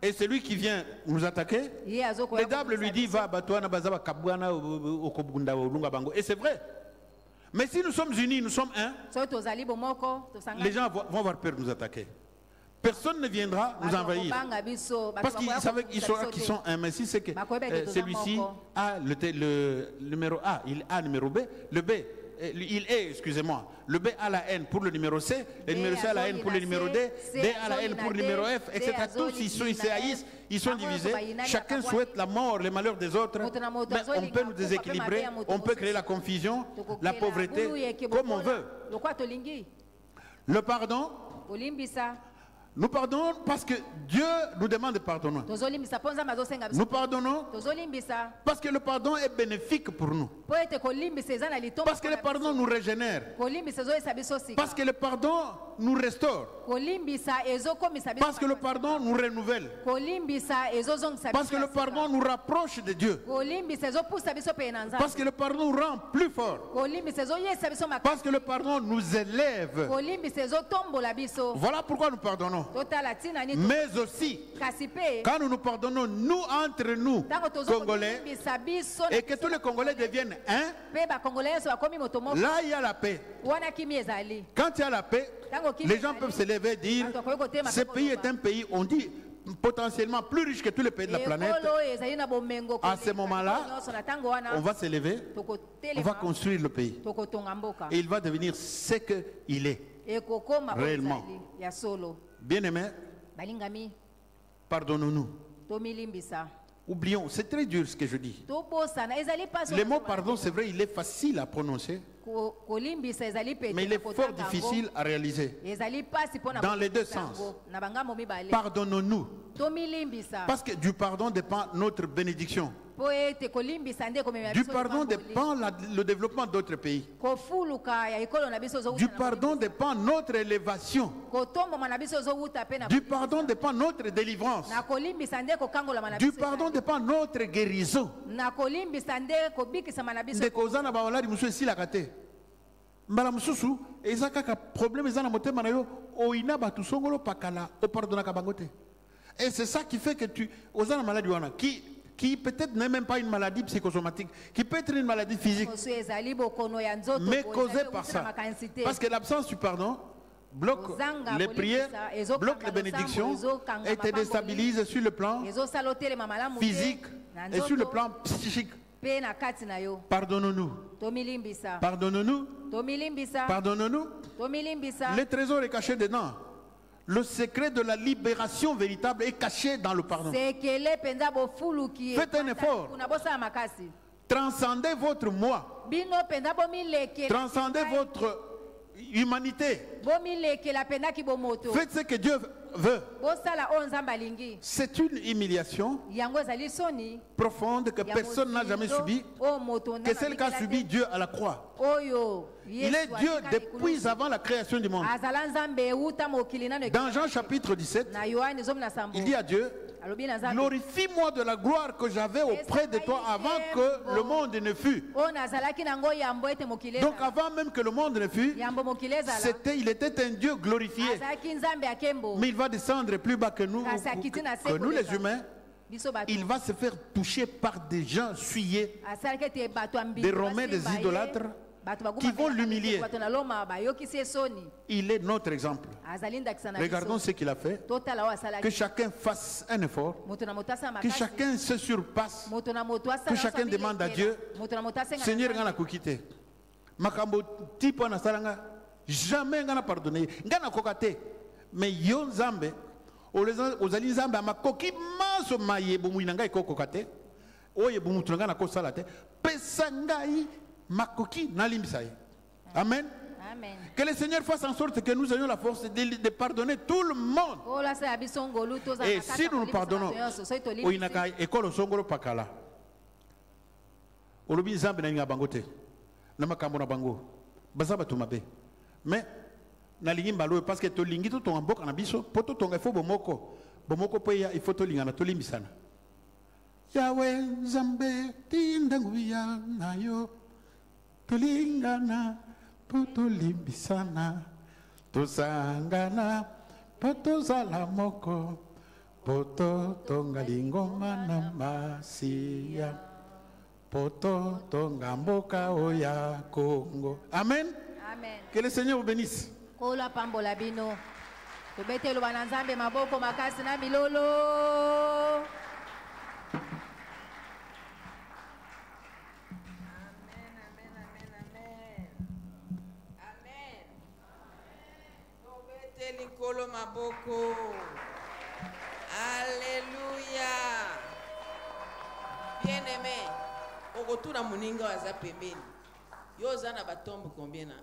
Et celui qui vient nous attaquer, le diable lui dit va, et c'est vrai. Mais si nous sommes unis, nous sommes un, soki tozali bomoko les gens vont avoir peur de nous attaquer. Personne ne viendra nous envahir. Parce qu'ils savent qu'ils sont un. Mais si c'est que celui-ci a le numéro A, il a le numéro B, le B, il est, excusez-moi, le B a la haine pour le numéro C, le numéro C a la haine pour le numéro D, D a la haine pour le numéro F, etc. Tous ils se haïssent, ils sont divisés. Chacun souhaite la mort, le malheur des autres. Mais on peut nous déséquilibrer, on peut créer la confusion, la pauvreté, comme on veut. Le pardon. Nous pardonnons parce que Dieu nous demande de pardonner. Nous pardonnons parce que le pardon est bénéfique pour nous. Parce que le pardon nous régénère. Parce que le pardon nous restaure. Parce que le pardon nous renouvelle. Parce que le pardon nous rapproche de Dieu. Parce que le pardon nous rend plus fort. Parce que le pardon nous élève. Voilà pourquoi nous pardonnons. Mais aussi, quand nous nous pardonnons, nous entre nous, Congolais, et que tous les Congolais deviennent un, là il y a la paix. Quand il y a la paix, les gens peuvent se lever et dire, ce pays est un pays, on dit, potentiellement plus riche que tous les pays de la planète. À ce moment-là, on va se lever, on va construire le pays. Et il va devenir ce qu'il est réellement. Bien-aimés, pardonnons-nous. Oublions, c'est très dur ce que je dis. Le mot pardon, c'est vrai, il est facile à prononcer, mais il est fort difficile à réaliser. Dans les deux sens. Pardonnons-nous. Parce que du pardon dépend notre bénédiction. Du pardon dépend le développement d'autres pays. Du pardon dépend notre élévation. Du pardon dépend notre délivrance. Du pardon dépend notre guérison. Mbala mususu eza kaka problème eza na motema na yo oina batu songolo pakala o pardonnaka bango te. Et c'est ça qui fait que tu oza na maladie wana qui peut-être n'est même pas une maladie psychosomatique, qui peut être une maladie physique, mais causée par ça. Parce que l'absence du pardon bloque les prières, bloque les bénédictions et te déstabilise sur le plan physique et sur le plan psychique. Pardonnons-nous. Pardonnons-nous. Pardonnons-nous. Le trésor est caché dedans. Le secret de la libération véritable est caché dans le pardon. Faites un effort. Transcendez votre moi. Transcendez votre humanité. Faites ce que Dieu veut. C'est une humiliation profonde que personne n'a jamais subie, que celle qu'a subi Dieu à la croix. Il est Dieu depuis avant la création du monde. Dans Jean chapitre 17, il dit à Dieu, glorifie-moi de la gloire que j'avais auprès de toi avant que le monde ne fût. Donc avant même que le monde ne fût, il était un Dieu glorifié. Mais il va descendre plus bas que nous les humains. Il va se faire toucher par des gens suyés, des Romains, des idolâtres, qui vont l'humilier. Il est notre exemple. Regardons ce qu'il a fait. Que chacun fasse un effort, que chacun se surpasse, que chacun demande à Dieu, Seigneur, ngana kukite. Makambo tipo na salanga jamais ngana pardonner, ngana kokate. Mais yo nzambe, ozali nzambe amakoki maso maye bomuina ngai kokokate. Oye bomutu ngana ko salate. Pesa ngai makoki nalimbisa. Amen. Amen. Que le Seigneur fasse en sorte que nous ayons la force de pardonner tout le monde. Et si nous nous pardonnons, oinaka ekolo songolo pakala. Olobi nzambe na ninga bangote. Na makambo na bango. Bazaba tumabe. Mais na lingi mbalo parce que to lingi to tonga mboka na biso, poto tonga fo bomoko. Bomoko pe ya ifo to linga na to limbisana. Yahweh nzambe tindanguya na yo. Tulingana potolimbisana tosangana potozala moko poto tonga lingoma na masia poto tonga mboka oya Congo. Amen. Amen. Que le Seigneur vous bénisse. Kola pambola bino. Tobetelo bana nzambe maboko makasi na milolo. Amen, amen, amen, amen. Amen. Tobeteli kolo maboko. Alléluia. Bien-aimé. Okotura muninga waza pembeni. Yo zana batombe combien na